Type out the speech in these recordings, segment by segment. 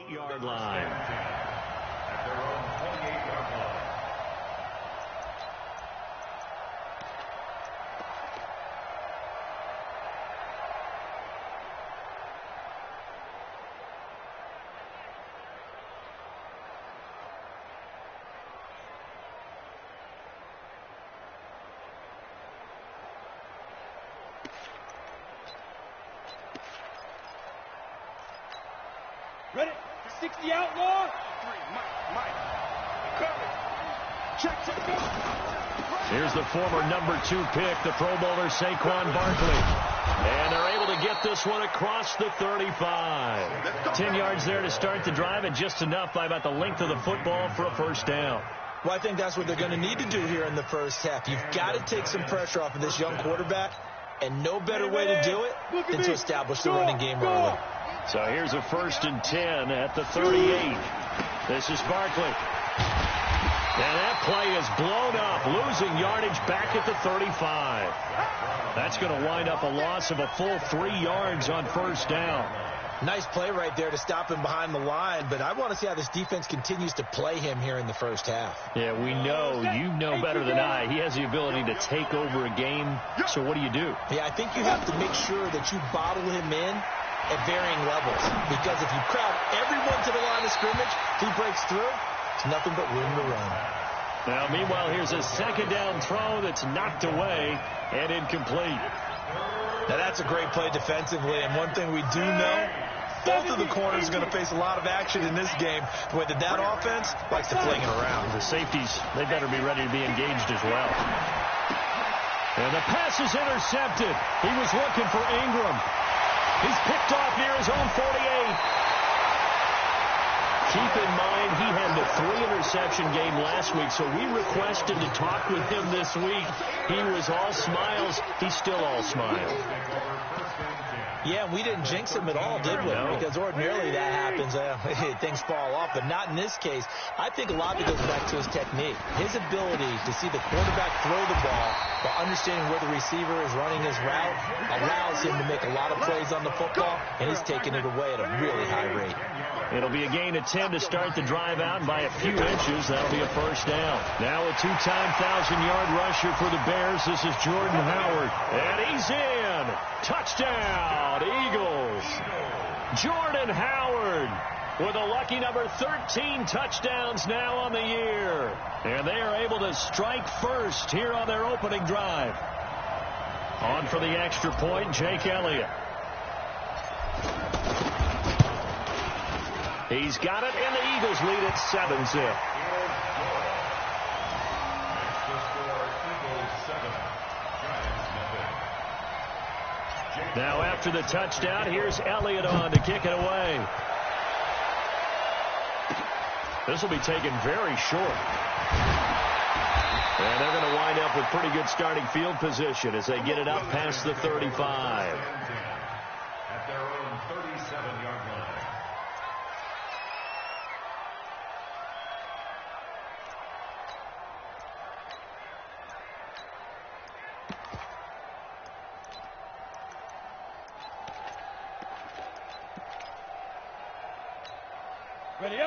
28-yard line. At their own 28-yard line. Ready? 60 outlaw. Here's the former number 2 pick, the Pro Bowler Saquon Barkley. And they're able to get this one across the 35. 10 yards there to start the drive, and just enough by about the length of the football for a first down. Well, I think that's what they're going to need to do here in the first half. You've got to take some pressure off of this young quarterback, and no better way to do it than to establish the running game early. So here's a 1st and 10 at the 38. This is Barkley. And that play is blown up, losing yardage back at the 35. That's going to wind up a loss of a full 3 yards on first down. Nice play right there to stop him behind the line, but I want to see how this defense continues to play him here in the first half. Yeah, we know, you know better than I, he has the ability to take over a game, so what do you do? Yeah, I think you have to make sure that you bottle him in at varying levels, because if you crowd everyone to the line of scrimmage, if he breaks through, it's nothing but room to run. Now, meanwhile, here's a 2nd down throw that's knocked away and incomplete. Now, that's a great play defensively, and one thing we do know, both of the corners are going to face a lot of action in this game, the way that offense likes to fling it around. The safeties, they better be ready to be engaged as well. And the pass is intercepted. He was looking for Ingram. He's picked off near his own 48. Keep in mind, he had the 3-interception game last week, so we requested to talk with him this week. He was all smiles. He's still all smiles. Yeah, we didn't jinx him at all, did we? No. Because ordinarily that happens. Things fall off, but not in this case. I think a lot of it goes back to his technique. His ability to see the quarterback throw the ball while understanding where the receiver is running his route allows him to make a lot of plays on the football, and he's taking it away at a really high rate. It'll be a gain of 10 to start the drive out, and by a few inches, that'll be a first down. Now a 2-time 1,000-yard rusher for the Bears. This is Jordan Howard, and he's in. Touchdown, Eagles. Jordan Howard with a lucky number 13 touchdowns now on the year. And they are able to strike first here on their opening drive. On for the extra point, Jake Elliott. He's got it, and the Eagles lead at 7-zip. Now after the touchdown, here's Elliott on to kick it away. This will be taken very short. And they're going to wind up with pretty good starting field position as they get it up past the 35. At their own 37-yard line.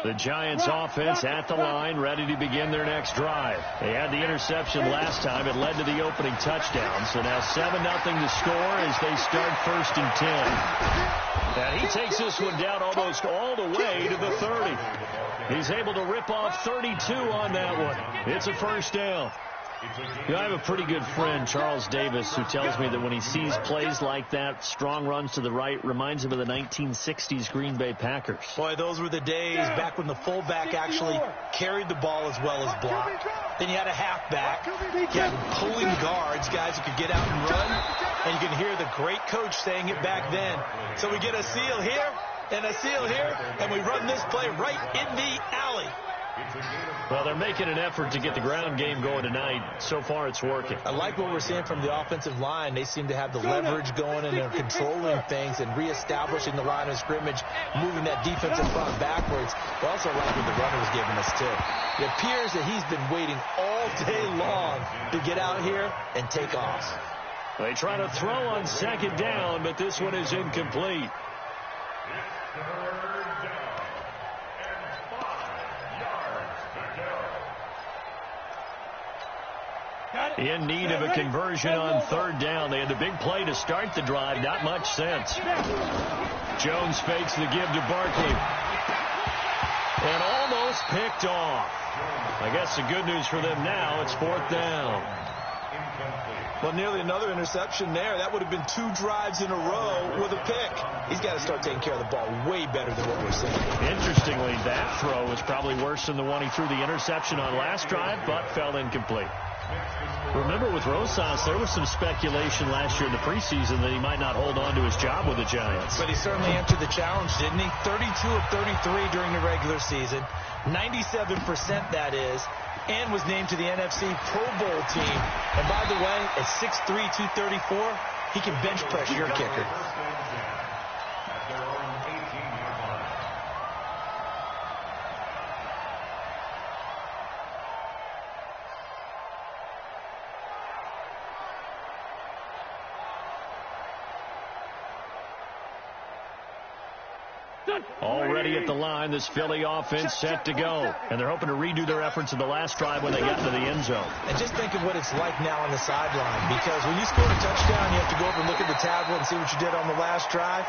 The Giants offense at the line, ready to begin their next drive. They had the interception last time. It led to the opening touchdown. So now 7-0 to score as they start 1st and 10. And he takes this one down almost all the way to the 30. He's able to rip off 32 on that one. It's a first down. You know, I have a pretty good friend, Charles Davis, who tells me that when he sees plays like that, strong runs to the right, reminds him of the 1960s Green Bay Packers. Boy, those were the days back when the fullback actually carried the ball as well as blocked. Then you had a halfback. You had pulling guards, guys who could get out and run. And you can hear the great coach saying it back then. So we get a seal here and a seal here, and we run this play right in the alley. Well, they're making an effort to get the ground game going tonight. So far, it's working. I like what we're seeing from the offensive line. They seem to have the leverage going, and they're controlling things and reestablishing the line of scrimmage, moving that defensive front backwards. They also like what the runner was giving us, too. It appears that he's been waiting all day long to get out here and take off. They try to throw on 2nd down, but this one is incomplete. In need of a conversion on third down. They had the big play to start the drive. Not much sense. Jones fakes the give to Barkley. And almost picked off. I guess the good news for them now, it's fourth down. Well, nearly another interception there. That would have been 2 drives in a row with a pick. He's got to start taking care of the ball way better than what we're seeing. Interestingly, that throw was probably worse than the one he threw the interception on last drive, but fell incomplete. Remember, with Rosas, there was some speculation last year in the preseason that he might not hold on to his job with the Giants. But he certainly answered the challenge, didn't he? 32 of 33 during the regular season. 97% that is. And was named to the NFC Pro Bowl team. And by the way, at 6'3", 234, he can bench press your kicker. Already at the line, this Philly offense set to go. And they're hoping to redo their efforts in the last drive when they got into the end zone. And just think of what it's like now on the sideline. Because when you score a touchdown, you have to go over and look at the tablet and see what you did on the last drive.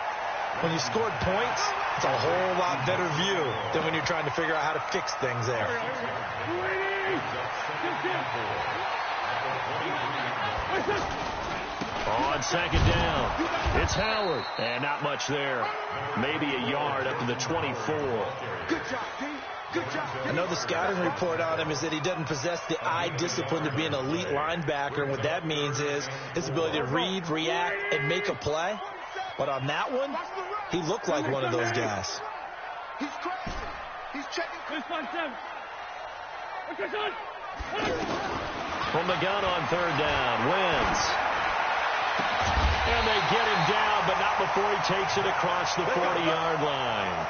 When you scored points, it's a whole lot better view than when you're trying to figure out how to fix things there. On second down, it's Howard. And not much there. Maybe a yard up to the 24. I know the scouting report on him is that he doesn't possess the eye discipline to be an elite linebacker. And what that means is his ability to read, react, and make a play. But on that one, he looked like one of those guys. He's crashing. He's checking. From the gun on third down, wins. And they get him down, but not before he takes it across the 40-yard line.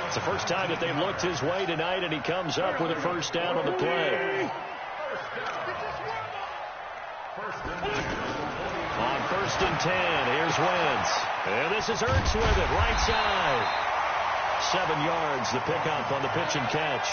It's the first time that they've looked his way tonight, and he comes up with a first down on the play. On first and 10, here's Wentz. And this is Ertz with it, right side. 7 yards, the pickup on the pitch and catch.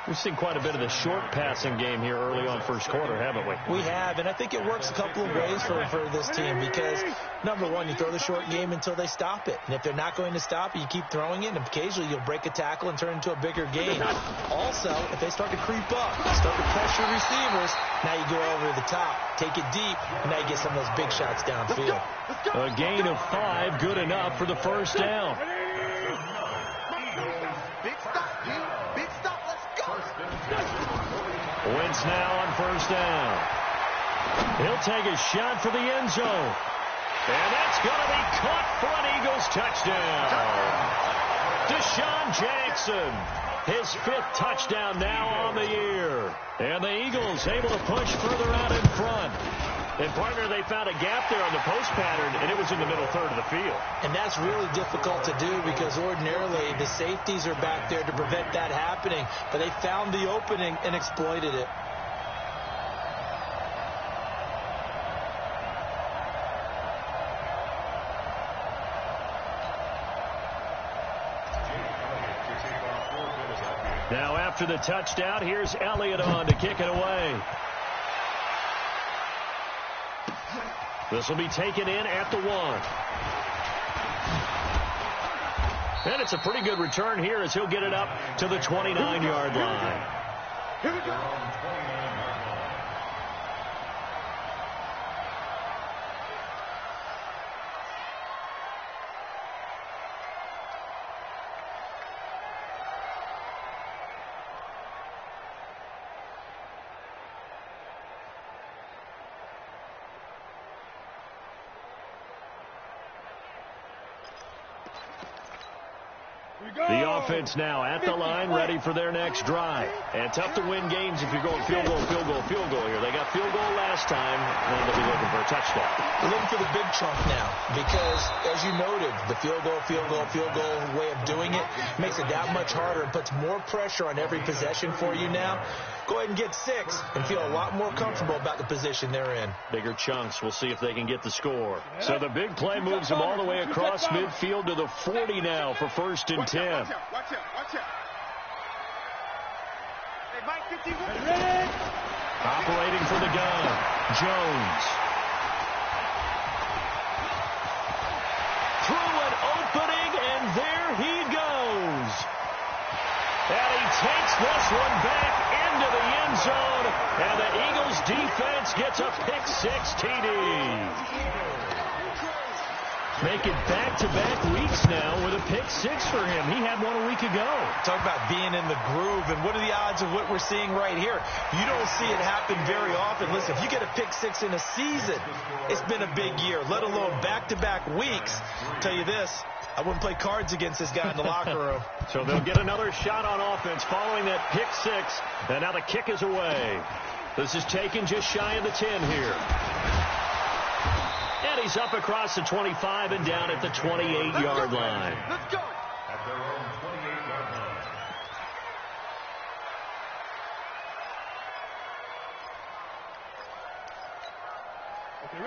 We've seen quite a bit of the short passing game here early on first quarter, haven't we? We have, and I think it works a couple of ways for this team because, number one, you throw the short game until they stop it. And if they're not going to stop it, you keep throwing it, and occasionally you'll break a tackle and turn it into a bigger gain. Also, if they start to creep up, start to pressure receivers, now you go over the top, take it deep, and now you get some of those big shots downfield. A gain of 5, good enough for the first down. Wentz now on first down. He'll take a shot for the end zone. And that's going to be caught for an Eagles touchdown. Deshaun Jackson, his 5th touchdown now on the year. And the Eagles able to push further out in front. And, partner, they found a gap there on the post pattern, and it was in the middle third of the field. And that's really difficult to do because ordinarily the safeties are back there to prevent that happening. But they found the opening and exploited it. Now after the touchdown, here's Elliott on to kick it away. This will be taken in at the 1. And it's a pretty good return here as he'll get it up to the 29-yard line. Here we go. The offense now at the line, ready for their next drive. And tough to win games if you're going field goal, field goal, field goal here. They got field goal last time, and they'll be looking for a touchdown. They're looking for the big chunk now because, as you noted, the field goal way of doing it makes it that much harder and puts more pressure on every possession for you now. Go ahead and get 6 and feel a lot more comfortable about the position they're in. Bigger chunks. We'll see if they can get the score. So the big play moves them all the way across midfield to the 40 now for first and 10. Watch out. Hey, Mike, 51. Operating for the gun, Jones. Through an opening, and there he goes. And he takes this one back into the end zone, and the Eagles defense gets a pick-6 TD. Make it back-to-back weeks now with a pick-6 for him. He had one a week ago. Talk about being in the groove, and what are the odds of what we're seeing right here? You don't see it happen very often. Listen, if you get a pick-6 in a season, it's been a big year, let alone back-to-back weeks. I'll tell you this, I wouldn't play cards against this guy in the locker room. So they'll get another shot on offense following that pick-6, and now the kick is away. This is taken just shy of the 10 here. And he's up across the 25 and down at the 28-yard line. Let's go. At their own 28-yard line.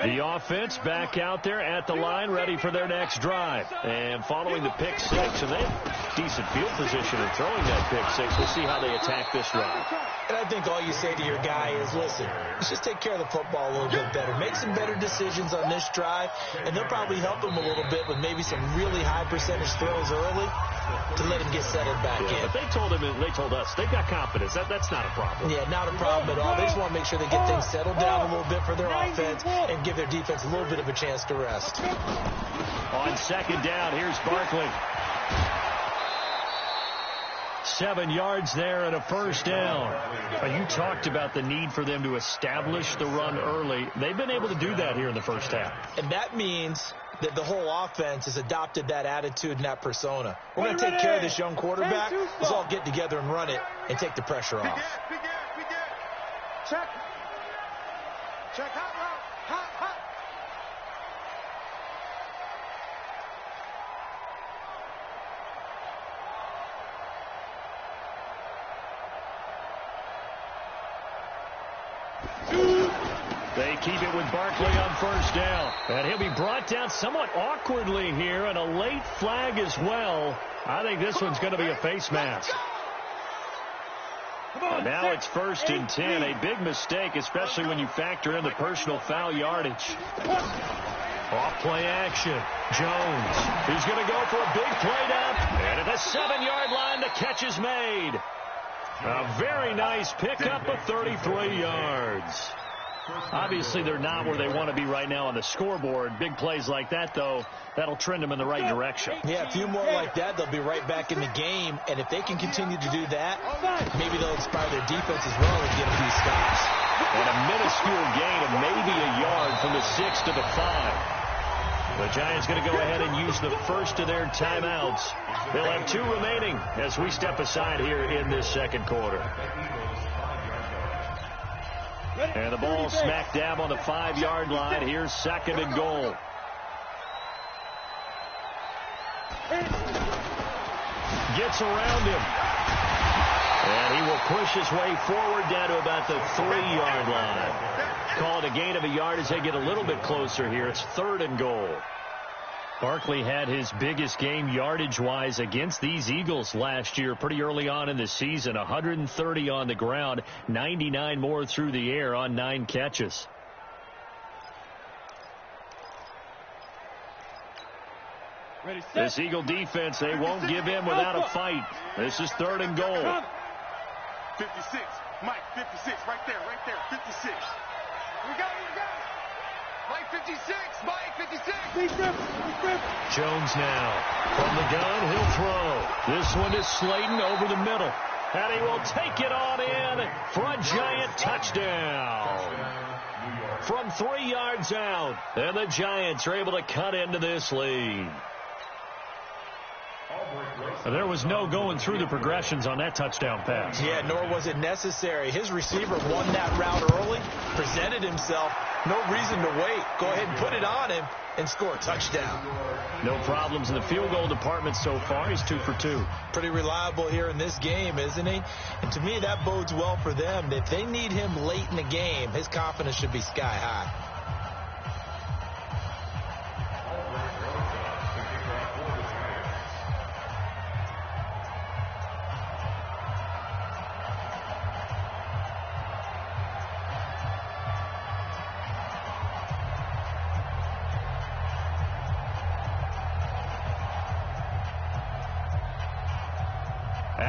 The offense back out there at the line, ready for their next drive. And following the pick-6, and they have decent field position in throwing that pick-6. We'll see how they attack this drive. And I think all you say to your guy is, listen, let's just take care of the football a little bit better. Make some better decisions on this drive, and they'll probably help him a little bit with maybe some really high percentage throws early to let him get settled back in. But they told us, they've got confidence. That's not a problem. Yeah, not a problem at all. They just want to make sure they get things settled down a little bit for their offense and give their defense a little bit of a chance to rest. On second down, here's Barkley. 7 yards there and a first down. You talked about the need for them to establish the run early. They've been able to do that here in the first half. And that means that the whole offense has adopted that attitude and that persona. We're going to take care of this young quarterback. Let's all get together and run it and take the pressure off. Big Ed. Check. Check. Hot route. Hot. They keep it with Barkley on first down. And he'll be brought down somewhat awkwardly here, and a late flag as well. I think this one's going to be a face mask. Now it's 1st and 10. A big mistake, especially when you factor in the personal foul yardage. Off play action. Jones. He's going to go for a big play down. And at the 7-yard line, the catch is made. A very nice pickup of 33 yards. Obviously, they're not where they want to be right now on the scoreboard. Big plays like that, though, that'll trend them in the right direction. Yeah, a few more like that, they'll be right back in the game. And if they can continue to do that, maybe they'll inspire their defense as well and get a few stops. And a minuscule gain of maybe a yard from the 6 to the 5. The Giants going to go ahead and use the first of their timeouts. They'll have 2 remaining as we step aside here in this second quarter. And the ball smack dab on the 5-yard line. Here's 2nd and goal. Gets around him. And he will push his way forward down to about the 3-yard line. Call it a gain of a yard as they get a little bit closer here. It's 3rd and goal. Barkley had his biggest game yardage-wise against these Eagles last year pretty early on in the season. 130 on the ground, 99 more through the air on 9 catches. This Eagle defense, they won't give in without a fight. This is 3rd and goal. 56. Mike, 56. Right there. 56. We got it. Mike, 56. Mike, 56. Jones now. From the gun, he'll throw. This one is Slayton over the middle. And he will take it on in for a Giant touchdown. From 3 yards out. And the Giants are able to cut into this lead. There was no going through the progressions on that touchdown pass. Yeah, nor was it necessary. His receiver won that route early, presented himself. No reason to wait. Go ahead and put it on him and score a touchdown. No problems in the field goal department so far. He's 2 for 2. Pretty reliable here in this game, isn't he? And to me, that bodes well for them. If they need him late in the game, his confidence should be sky high.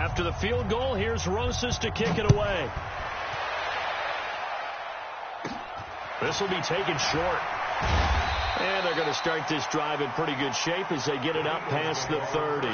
After the field goal, here's Rosas to kick it away. This will be taken short. And they're going to start this drive in pretty good shape as they get it up past the 30.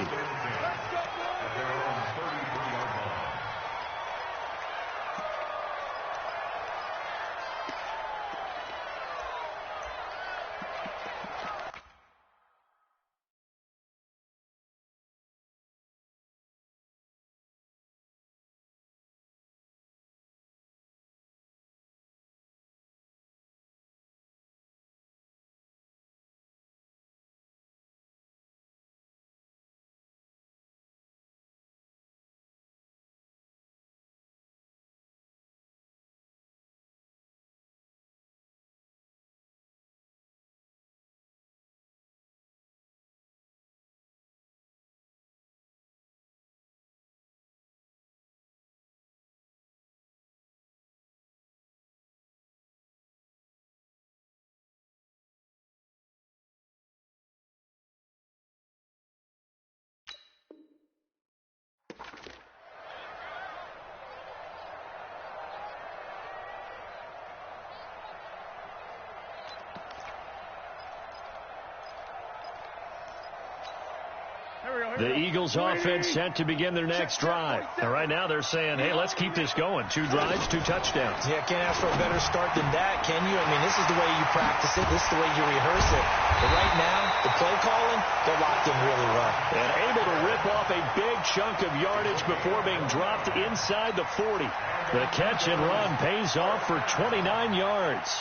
The Eagles offense set to begin their next drive. And right now they're saying, hey, let's keep this going. 2 drives, 2 touchdowns. Yeah, can't ask for a better start than that, can you? I mean, this is the way you practice it. This is the way you rehearse it. But right now, the play calling, they're locked in really well. And able to rip off a big chunk of yardage before being dropped inside the 40. The catch and run pays off for 29 yards.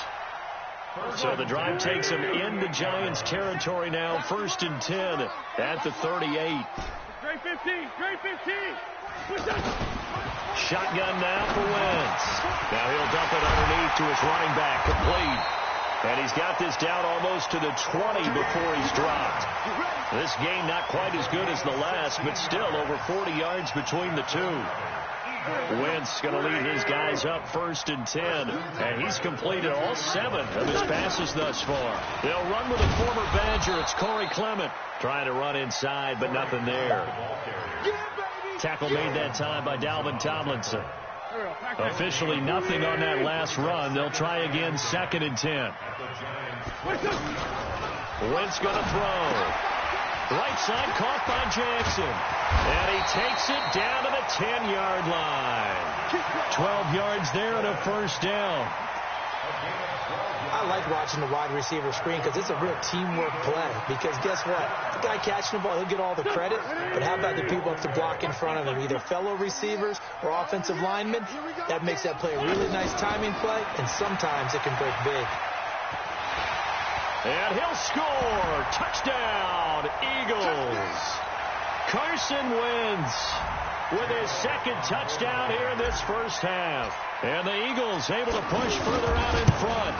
So the drive takes them into Giants territory now. 1st and 10 at the 38. Great 15. Great 15. Shotgun now for Wentz. Now he'll dump it underneath to his running back. Complete. And he's got this down almost to the 20 before he's dropped. This game not quite as good as the last, but still over 40 yards between the two. Wentz going to lead his guys up 1st and 10. And he's completed all 7 of his passes thus far. They'll run with a former Badger. It's Corey Clement trying to run inside, but nothing there. Tackle made that time by Dalvin Tomlinson. Officially nothing on that last run. They'll try again 2nd and 10. Wentz going to throw. Right side caught by Jackson. And he takes it down to the 10-yard line. 12 yards there and a 1st down. I like watching the wide receiver screen because it's a real teamwork play. Because guess what? The guy catching the ball, he'll get all the credit. But how about the people up to block in front of him? Either fellow receivers or offensive linemen. That makes that play a really nice timing play. And sometimes it can break big. And he'll score. Touchdown, Eagles. Carson Wentz with his 2nd touchdown here in this 1st half. And the Eagles able to push further out in front.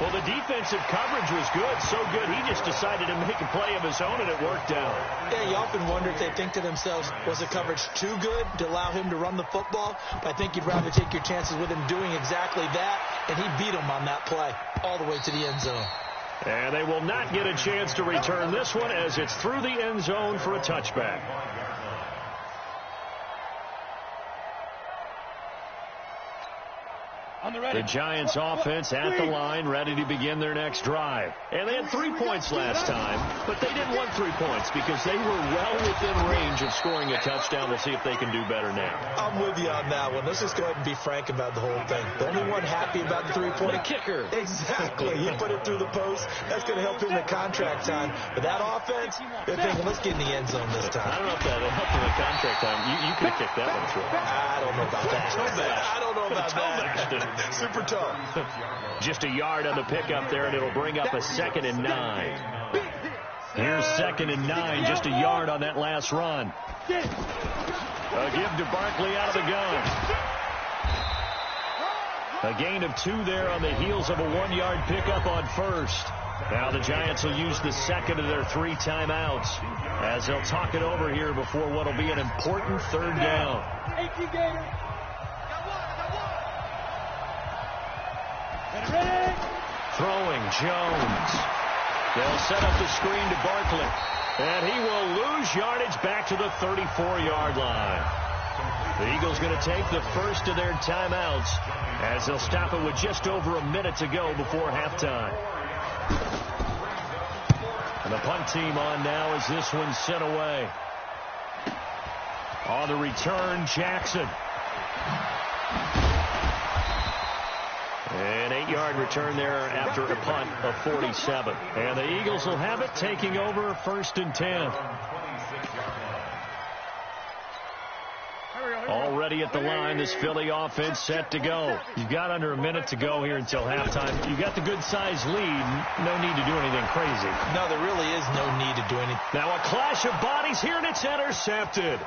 Well, the defensive coverage was good, so good he just decided to make a play of his own, and it worked out. Yeah, you often wonder if they think to themselves, was the coverage too good to allow him to run the football? But I think you'd rather take your chances with him doing exactly that, and he beat him on that play all the way to the end zone. And they will not get a chance to return this one as it's through the end zone for a touchback. The Giants offense at the line, ready to begin their next drive. And they had 3 points last time, but they didn't want 3 points because they were well within range of scoring a touchdown. We'll see if they can do better now. I'm with you on that one. Let's just go ahead and be frank about the whole thing. The only one happy about the 3-point. The kicker. Exactly. He put it through the post. That's going to help him in contract time. But that offense, they're thinking, let's get in the end zone this time. I don't know if that helped him in contract time. You could have kicked that one through. I don't know about that. I don't know about that. Super tough. Just a yard on the pickup there, and it'll bring up a 2nd and 9. Here's 2nd and 9, just a yard on that last run. A give to Barkley out of the gun. A gain of 2 there on the heels of a 1-yard pickup on 1st. Now the Giants will use the 2nd of their 3 timeouts as they'll talk it over here before what will be an important 3rd down. Throwing Jones. They'll set up the screen to Barkley. And he will lose yardage back to the 34-yard line. The Eagles going to take the first of their timeouts as they'll stop it with just over a minute to go before halftime. And the punt team on now as this one's sent away. On the return, Jackson. An 8-yard return there after a punt of 47. And the Eagles will have it, taking over 1st and 10. Already at the line, this Philly offense set to go. You've got under a minute to go here until halftime. You've got the good-sized lead. No need to do anything crazy. No, there really is no need to do anything. Now a clash of bodies here, and it's intercepted.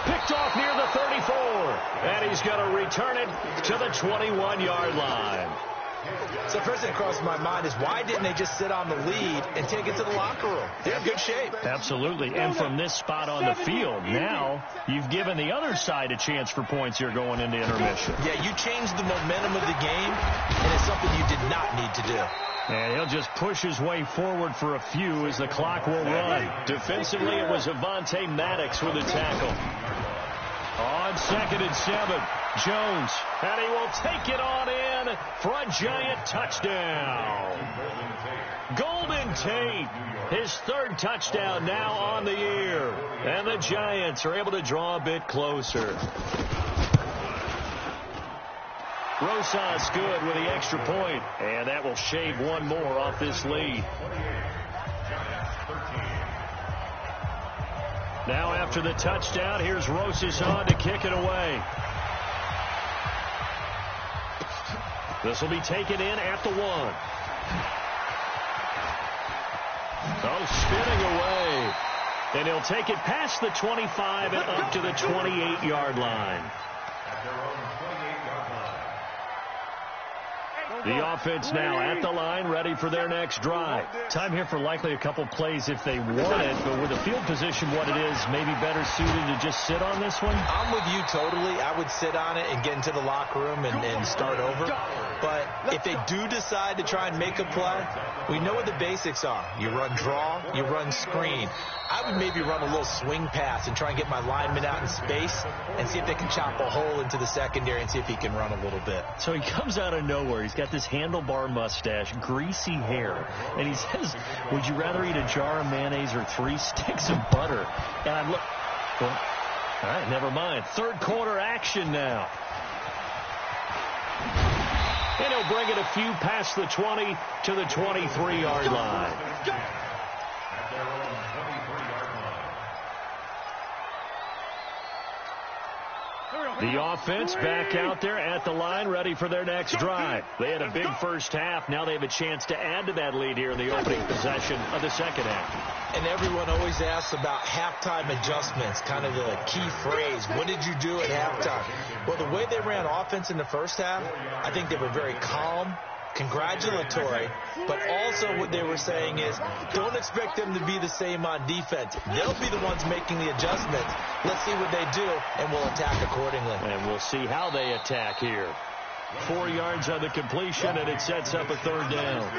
Picked off near the 34. And he's going to return it to the 21-yard line. So first thing that crosses my mind is why didn't they just sit on the lead and take it to the locker room? They're in good shape. Absolutely. And from this spot on the field, now you've given the other side a chance for points here going into intermission. Yeah, you changed the momentum of the game, and it's something you did not need to do. And he'll just push his way forward for a few as the clock will run. Defensively, it was Avonte Maddox with a tackle. On 2nd and 7, Jones, and he will take it on in for a giant touchdown. Golden Tate, his 3rd touchdown now on the year. And the Giants are able to draw a bit closer. Rosas good with the extra point, and that will shave one more off this lead. Now after the touchdown, here's Rosas on to kick it away. This will be taken in at the 1. Oh, spinning away. And he'll take it past the 25 and up to the 28-yard line. The offense now at the line, ready for their next drive. Time here for likely a couple plays if they want it, but with the field position what it is, maybe better suited to just sit on this one? I'm with you totally. I would sit on it and get into the locker room and start over. But if they do decide to try and make a play, we know what the basics are. You run draw, you run screen. I would maybe run a little swing pass and try and get my lineman out in space and see if they can chop a hole into the secondary and see if he can run a little bit. So he comes out of nowhere. He's got this handlebar mustache, greasy hair, and he says, would you rather eat a jar of mayonnaise or 3 sticks of butter? And I'm well, all right, never mind. 3rd quarter action now. And he'll bring it a few past the 20 to the 23-yard line. The offense back out there at the line, ready for their next drive. They had a big first half. Now they have a chance to add to that lead here in the opening possession of the second half. And everyone always asks about halftime adjustments, kind of the key phrase. What did you do at halftime? Well, the way they ran offense in the first half, I think they were very calm, congratulatory, but also what they were saying is don't expect them to be the same on defense. They'll be the ones making the adjustments. Let's see what they do, and we'll attack accordingly. And we'll see how they attack here. 4 yards on the completion, and it sets up a 3rd down.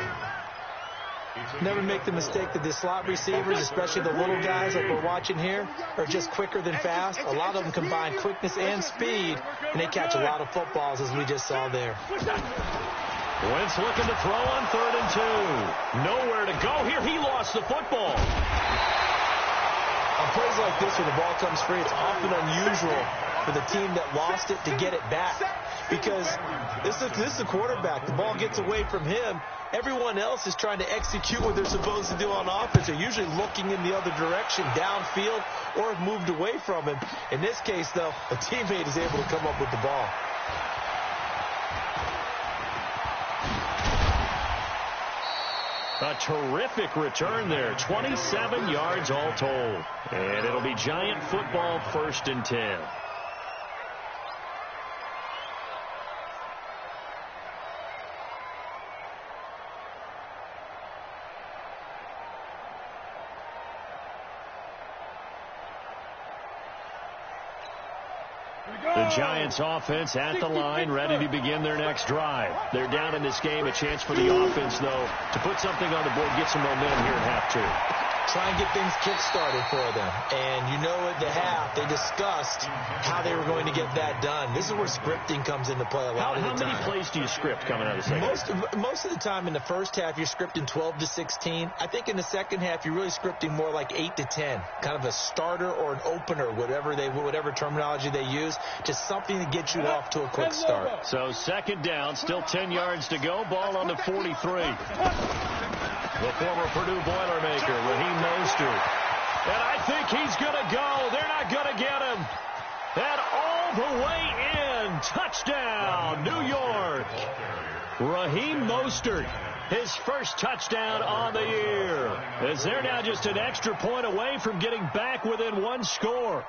Never make the mistake that the slot receivers, especially the little guys like we're watching here, are just quicker than fast. A lot of them combine quickness and speed, and they catch a lot of footballs, as we just saw there. Wentz looking to throw on 3rd and 2. Nowhere to go here. He lost the football. On plays like this where the ball comes free, it's often unusual for the team that lost it to get it back. Because this is the quarterback. The ball gets away from him. Everyone else is trying to execute what they're supposed to do on offense. They're usually looking in the other direction, downfield, or have moved away from him. In this case, though, a teammate is able to come up with the ball. A terrific return there. 27 yards all told. And it'll be Giant football, 1st and 10. The Giants offense at the line, ready to begin their next drive. They're down in this game. A chance for the offense, though, to put something on the board, get some momentum here at half two. Try and get things kick-started for them. And you know at the half, they discussed how they were going to get that done. This is where scripting comes into play a lot of the time. How many plays do you script coming out of the second half? Most of the time in the first half, you're scripting 12 to 16. I think in the second half, you're really scripting more like 8 to 10. Kind of a starter or an opener, whatever terminology they use, just something to get you off to a quick start. So second down, still 10 yards to go. Ball on the 43. The former Purdue Boilermaker, Raheem Mostert. And I think he's going to go. They're not going to get him. And all the way in. Touchdown, New York. Raheem Mostert, his first touchdown on the year. As they're now just an extra point away from getting back within one score.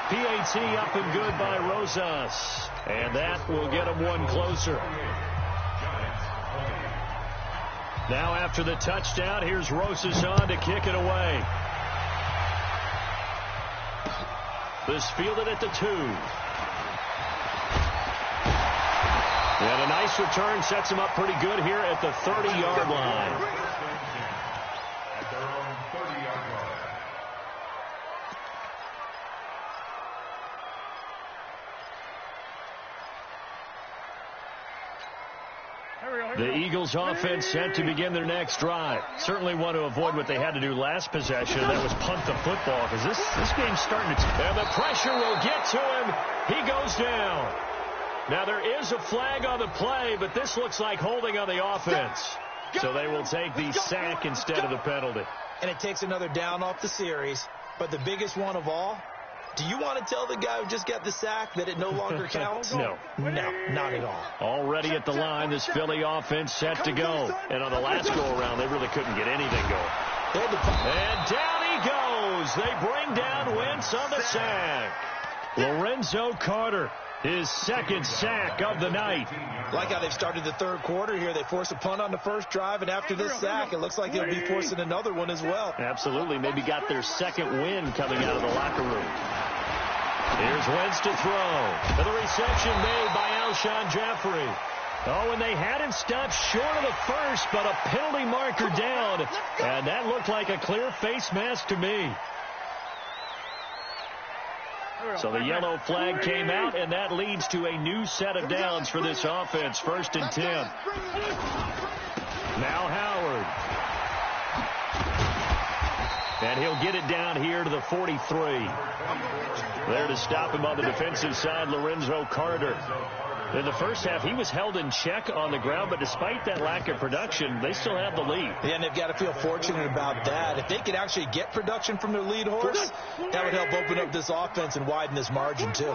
PAT up and good by Rosas. And that will get him one closer. Now after the touchdown, here's Rosas on to kick it away. This fielded at the 2. And a nice return sets him up pretty good here at the 30-yard line. At their own 30-yard line. The Eagles offense set to begin their next drive. Certainly want to avoid what they had to do last possession. That was punt the football, because this game's starting to... And the pressure will get to him. He goes down. Now there is a flag on the play, but this looks like holding on the offense. So they will take the sack instead of the penalty. And it takes another down off the series. But the biggest one of all, do you want to tell the guy who just got the sack that it no longer counts? No. No, not at all. Already at the line, this Philly offense set to go. And on the last go-around, they really couldn't get anything going. And down he goes. They bring down Wentz on the sack. Lorenzo Carter, his second sack of the night. Like how they've started the third quarter here. They force a punt on the first drive, and after this sack, it looks like they'll be forcing another one as well. Absolutely. Maybe got their second win coming out of the locker room. Here's Wentz to throw. And the reception made by Alshon Jeffrey. Oh, and they had him stopped short of the first, but a penalty marker down. And that looked like a clear face mask to me. So the yellow flag came out, and that leads to a new set of downs for this offense. 1st and 10. Now Howard. And he'll get it down here to the 43. There to stop him on the defensive side, Lorenzo Carter. In the first half, he was held in check on the ground, but despite that lack of production, they still have the lead. Yeah, and they've got to feel fortunate about that. If they could actually get production from their lead horse, that would help open up this offense and widen this margin, too.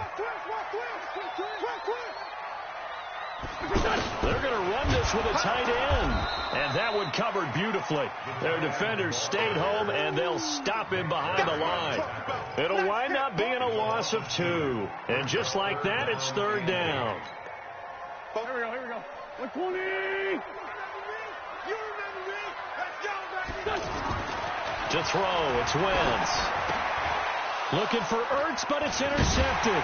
They're going to run this with a tight end, and that one covered beautifully. Their defenders stayed home, and they'll stop him behind the line. It'll wind up being a loss of 2. And just like that, it's 3rd down. Here we go. 120! You remember me? Let's go, baby! To throw, it's Wentz. Looking for Ertz, but it's intercepted.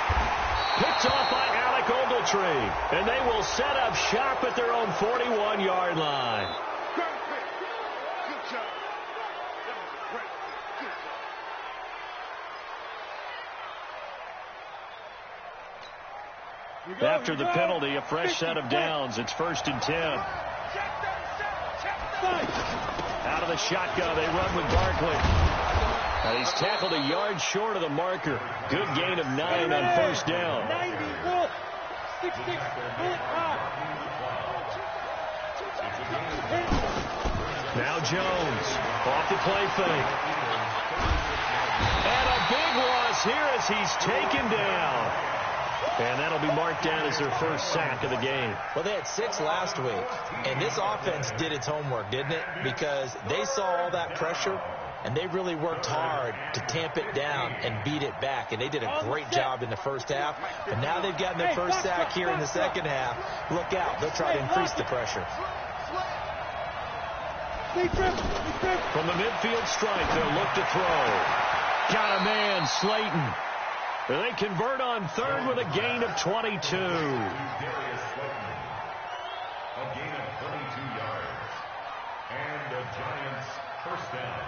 Picked off by Alec Ogletree. And they will set up shop at their own 41-yard line. Good job. After the penalty, a fresh set of downs. It's 1st and 10. Out of the shotgun, they run with Barkley. And he's tackled a yard short of the marker. Good gain of 9 on 1st down. 90, 66, Now Jones off the play fake. And a big loss here as he's taken down. And that'll be marked down as their first sack of the game. Well, they had 6 last week, and this offense did its homework, didn't it? Because they saw all that pressure, and they really worked hard to tamp it down and beat it back. And they did a great job in the first half. But now they've gotten their first sack here in the second half. Look out. They'll try to increase the pressure. From the midfield stripe, they'll look to throw. Got a man, Slayton. They convert on third with a gain of 22. Darius Slayton. A gain of 22 yards. And the Giants first down.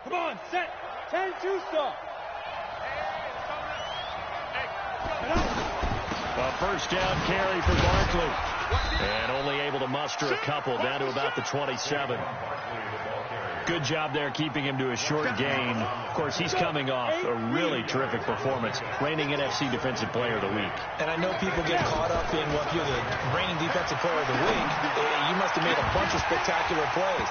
Come on, set. 10-2 stop. A first down carry for Barkley. And only able to muster a couple down to about the 27. Good job there keeping him to a short gain. Of course, he's coming off a really terrific performance, reigning NFC Defensive Player of the Week. And I know people get caught up in, well, if you're the reigning Defensive Player of the Week, you must have made a bunch of spectacular plays.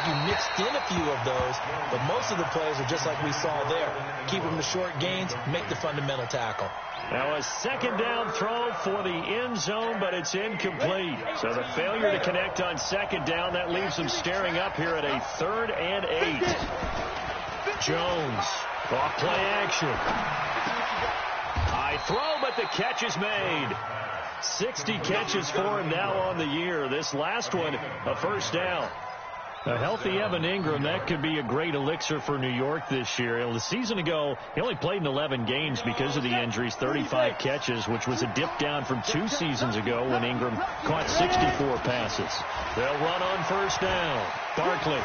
You mixed in a few of those, but most of the plays are just like we saw there. Keep them to short gains, make the fundamental tackle. Now a second down throw for the end zone, but it's incomplete. So the failure to connect on second down, that leaves them staring up here at a 3rd and 8. Jones, off play action. High throw, but the catch is made. 60 catches for him now on the year. This last one, a first down. A healthy Evan Ingram, that could be a great elixir for New York this year. The season ago, he only played in 11 games because of the injuries, 35 catches, which was a dip down from 2 seasons ago when Ingram caught 64 passes. They'll run on first down. Barkley.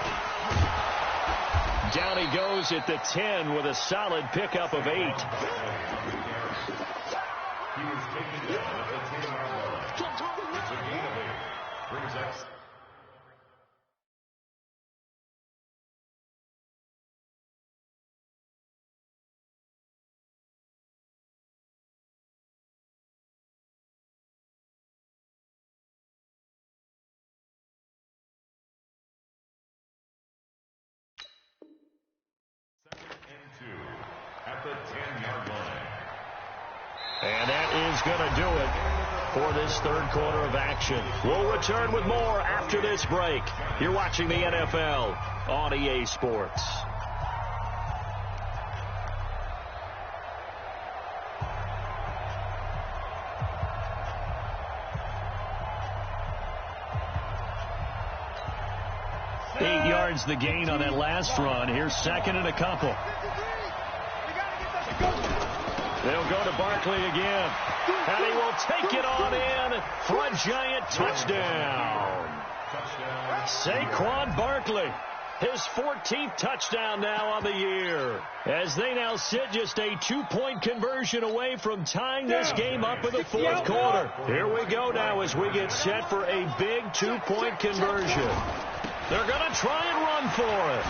Down he goes at the 10 with a solid pickup of 8. He was taken down at the 10-yard line. It's a gain of 8. Brings us at the 10-yard line. And that is going to do it for this third quarter of action. We'll return with more after this break. You're watching the NFL on EA Sports. The gain on that last run. Here's second and a couple. They'll go to Barkley again. And he will take it on in for a Giant touchdown. Saquon Barkley, his 14th touchdown now on the year, as they now sit just a 2-point conversion away from tying this game up in the fourth quarter. Here we go now as we get set for a big 2-point conversion. They're going to try and run for it.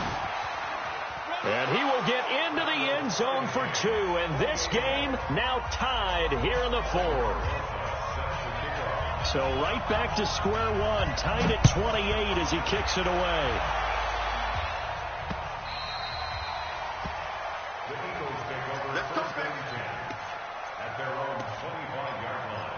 And he will get into the end zone for 2. And this game now tied here in the fourth. So right back to square one, tied at 28 as he kicks it away. The Eagles take over first and 10 at their own 25-yard line.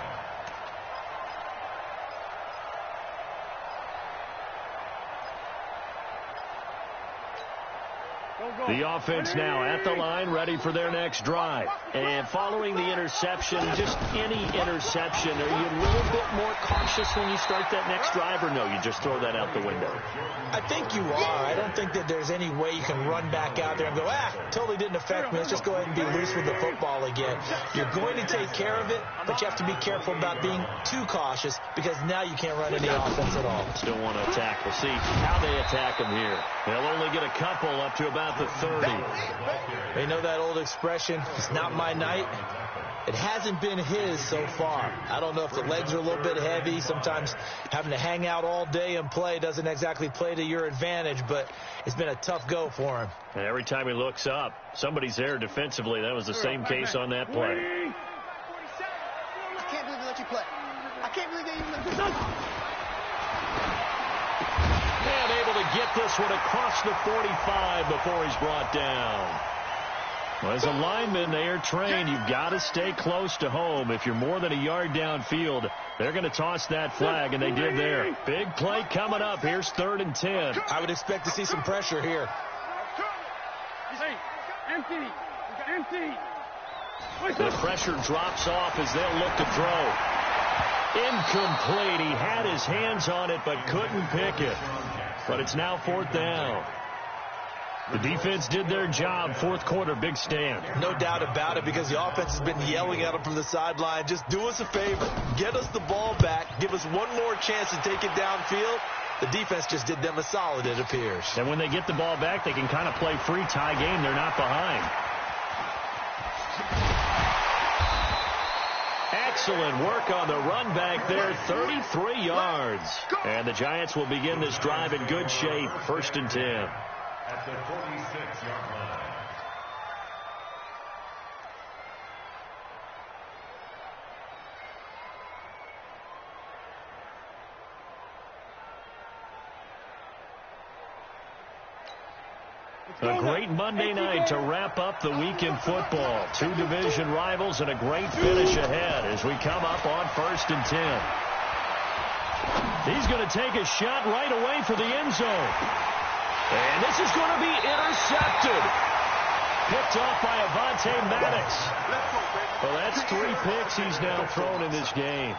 The offense now at the line, ready for their next drive. And following the interception, just any interception, are you a little bit more cautious when you start that next drive, or no, you just throw that out the window? I think you are. I don't think that there's any way you can run back out there and go, totally didn't affect me. Let's just go ahead and be loose with the football again. You're going to take care of it, but you have to be careful about being too cautious because now you can't run any offense at all. Still want to attack. We'll see how they attack him here. They'll only get a couple up to about the 30. They know that old expression, it's not my night. It hasn't been his so far. I don't know if the legs are a little bit heavy. Sometimes having to hang out all day and play doesn't exactly play to your advantage, but it's been a tough go for him. And every time he looks up, somebody's there defensively. That was the same case on that play. I can't believe they let you play. I can't believe they even let you play. And able to get this one across the 45 before he's brought down. Well, as a lineman, they are trained. You've got to stay close to home. If you're more than a yard downfield, they're going to toss that flag, and they did there. Big play coming up. Here's 3rd and 10. I would expect to see some pressure here. Empty. The pressure drops off as they'll look to throw. Incomplete. He had his hands on it but couldn't pick it. But it's now 4th down. The defense did their job. 4th quarter, big stand. No doubt about it, because the offense has been yelling at them from the sideline. Just do us a favor. Get us the ball back. Give us one more chance to take it downfield. The defense just did them a solid, it appears. And when they get the ball back, they can kind of play free tie game. They're not behind. Excellent work on the run back there. 33 yards. And the Giants will begin this drive in good shape. 1st and 10. At the 46-yard line. A great Monday night to wrap up the week in football. 2 division rivals and a great finish ahead as we come up on 1st and 10. He's going to take a shot right away for the end zone. And this is going to be intercepted. Picked off by Avonte Maddox. Well, that's 3 picks he's now thrown in this game.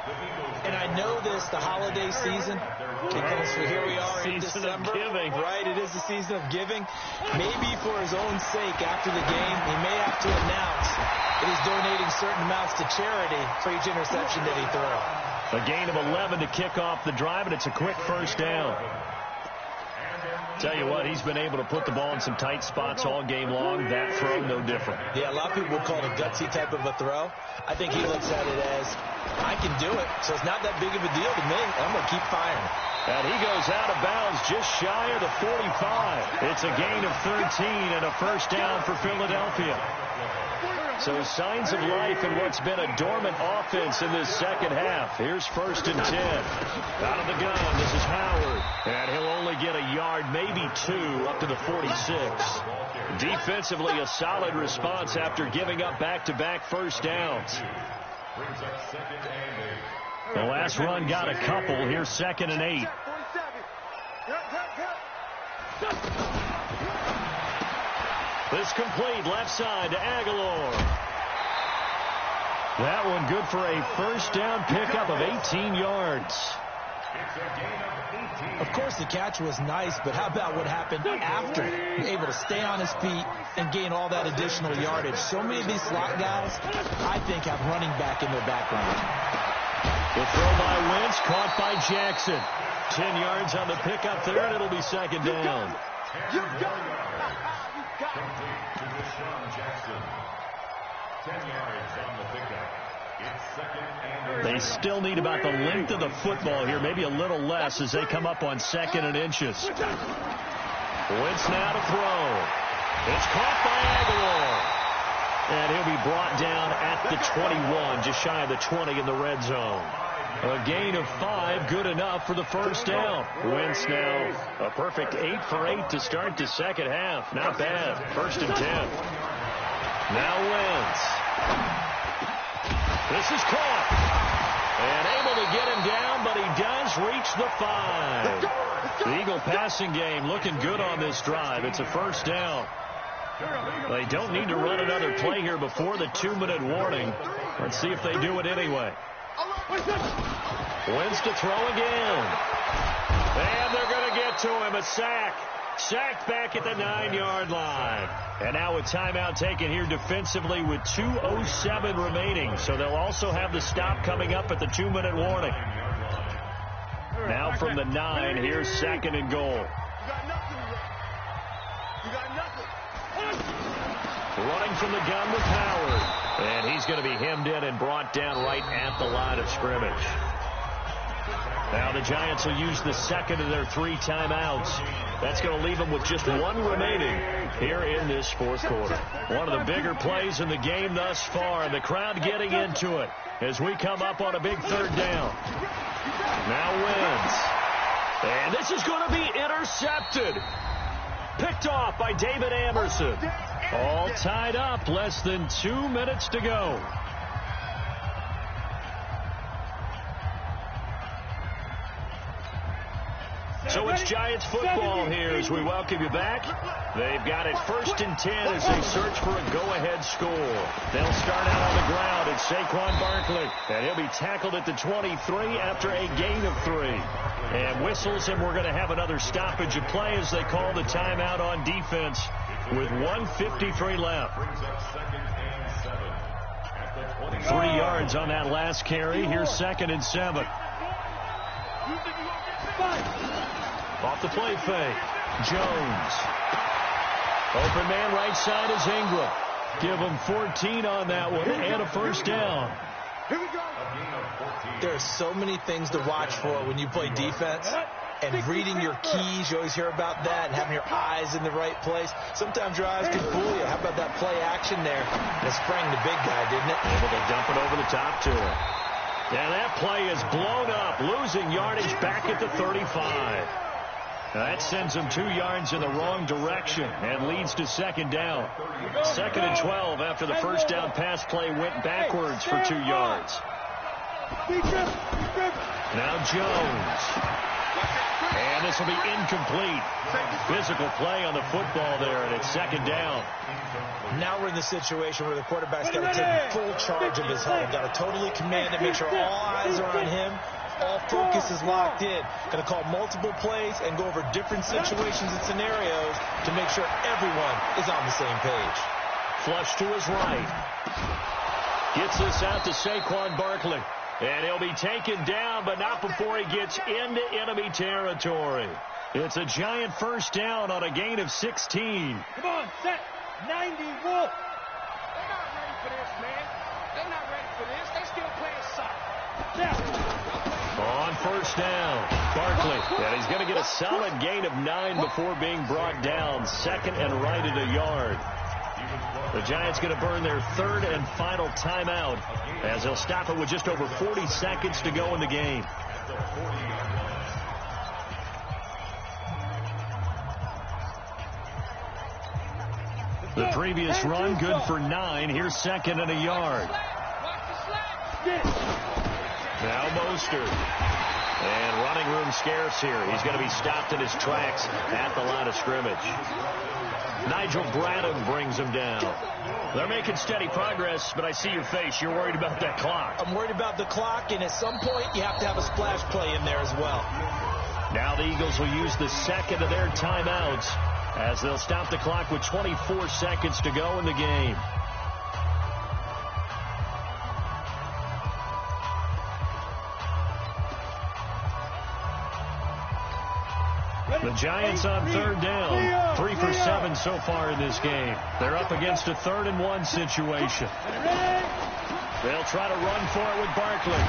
And I know this, the holiday season, because here we are in December. Of giving. Right, it is the season of giving. Maybe for his own sake after the game, he may have to announce that he's donating certain amounts to charity for each interception that he throws. A gain of 11 to kick off the drive, and it's a quick 1st down. Tell you what, he's been able to put the ball in some tight spots all game long. That throw, no different. Yeah, a lot of people would call it a gutsy type of a throw. I think he looks at it as, I can do it, so it's not that big of a deal to me. I'm going to keep firing. And he goes out of bounds just shy of the 45. It's a gain of 13 and a 1st down for Philadelphia. So signs of life in what's been a dormant offense in this 2nd half. Here's 1st and 10. Out of the gun, this is Howard. And he'll only get a yard, maybe 2, up to the 46. Defensively, a solid response after giving up back-to-back 1st downs. The last run got a couple. Here's 2nd and 8. This complete left side to Aguilar. That one good for a 1st down pickup of 18 yards. Of course, the catch was nice, but how about what happened after? Able to stay on his feet and gain all that additional yardage. So many of these slot guys, I think, have running back in their background. The throw by Wentz, caught by Jackson. 10 yards on the pickup there, and it'll be 2nd down. Complete to Deshaun Jackson. 10 yards on the pickup. It's 2nd and 8. They still need about the length of the football here, maybe a little less as they come up on 2nd and inches. Wentz now to throw. It's caught by Aguilar. And he'll be brought down at the 21, just shy of the 20 in the red zone. A gain of 5, good enough for the 1st down. Wentz now a perfect 8 for 8 to start the 2nd half. Not bad. 1st and 10. Now Wentz. This is caught. And able to get him down, but he does reach the 5. The Eagle passing game looking good on this drive. It's a 1st down. They don't need to run another play here before the 2-minute warning. Let's see if they do it anyway. Wentz to throw again. And they're going to get to him. A sack. Sacked back at the 9-yard line. And now a timeout taken here defensively with 2:07 remaining. So they'll also have the stop coming up at the 2-minute warning. Now from the 9, here's 2nd and goal. Running from the gun with Howard. And he's going to be hemmed in and brought down right at the line of scrimmage. Now the Giants will use the 2nd of their 3 timeouts. That's going to leave them with just 1 remaining here in this 4th quarter. One of the bigger plays in the game thus far, and the crowd getting into it as we come up on a big 3rd down. Now Wentz. And this is going to be intercepted. Picked off by David Amerson. All tied up, less than 2 minutes to go. So it's Giants football here as we welcome you back. They've got it 1st and 10 as they search for a go-ahead score. They'll start out on the ground. It's Saquon Barkley, and he'll be tackled at the 23 after a gain of 3. And whistles, and we're going to have another stoppage of play as they call the timeout on defense with 1:53 left. 3 yards on that last carry. Here's 2nd and 7. Off the play fake. Jones. Open man right side is Ingram. Give him 14 on that one and a 1st down. There are so many things to watch for when you play defense. And reading your keys, you always hear about that, and having your eyes in the right place. Sometimes your eyes can fool you. How about that play action there? And it sprang the big guy, didn't it? Able to dump it over the top to him. And that play is blown up, losing yardage back at the 35. That sends him 2 yards in the wrong direction and leads to 2nd down. 2nd and 12 after the 1st down pass play went backwards for 2 yards. Now Jones. And this will be incomplete. Physical play on the football there, and it's 2nd down. Now we're in the situation where the quarterback's got to take full charge of his home. Got to totally command it, make sure all eyes are on him. All focus is locked in. Going to call multiple plays and go over different situations and scenarios to make sure everyone is on the same page. Flush to his right. Gets this out to Saquon Barkley. And he'll be taken down, but not before he gets into enemy territory. It's a Giant 1st down on a gain of 16. Come on, set. 90 Wolf. They're not ready for this, man. They're not ready for this. They still playing soccer. On 1st down, Barkley. And he's going to get a solid gain of 9 before being brought down. 2nd and right at a yard. The Giants going to burn their 3rd and final timeout as they'll stop it with just over 40 seconds to go in the game. The previous run good for 9. Here's 2nd and a yard. Now Mostert. And running room scarce here. He's going to be stopped in his tracks at the line of scrimmage. Nigel Bradham brings him down. They're making steady progress, but I see your face. You're worried about that clock. I'm worried about the clock, and at some point you have to have a splash play in there as well. Now the Eagles will use the 2nd of their timeouts as they'll stop the clock with 24 seconds to go in the game. The Giants on 3rd down. 3 for 7 so far in this game. They're up against a 3rd and 1 situation. They'll try to run for it with Barkley.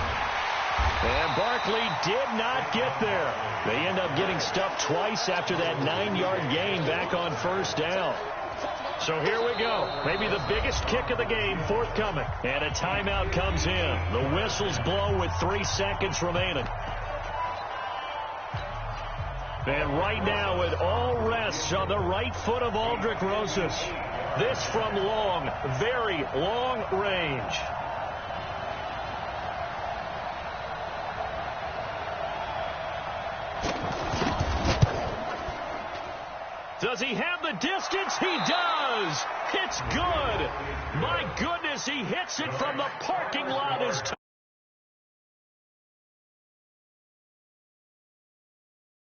And Barkley did not get there. They end up getting stuffed twice after that 9-yard gain back on 1st down. So here we go. Maybe the biggest kick of the game forthcoming. And a timeout comes in. The whistles blow with 3 seconds remaining. And right now it all rests on the right foot of Aldrick Rosas. This from long, very long range. Does he have the distance? He does. It's good. My goodness, he hits it from the parking lot as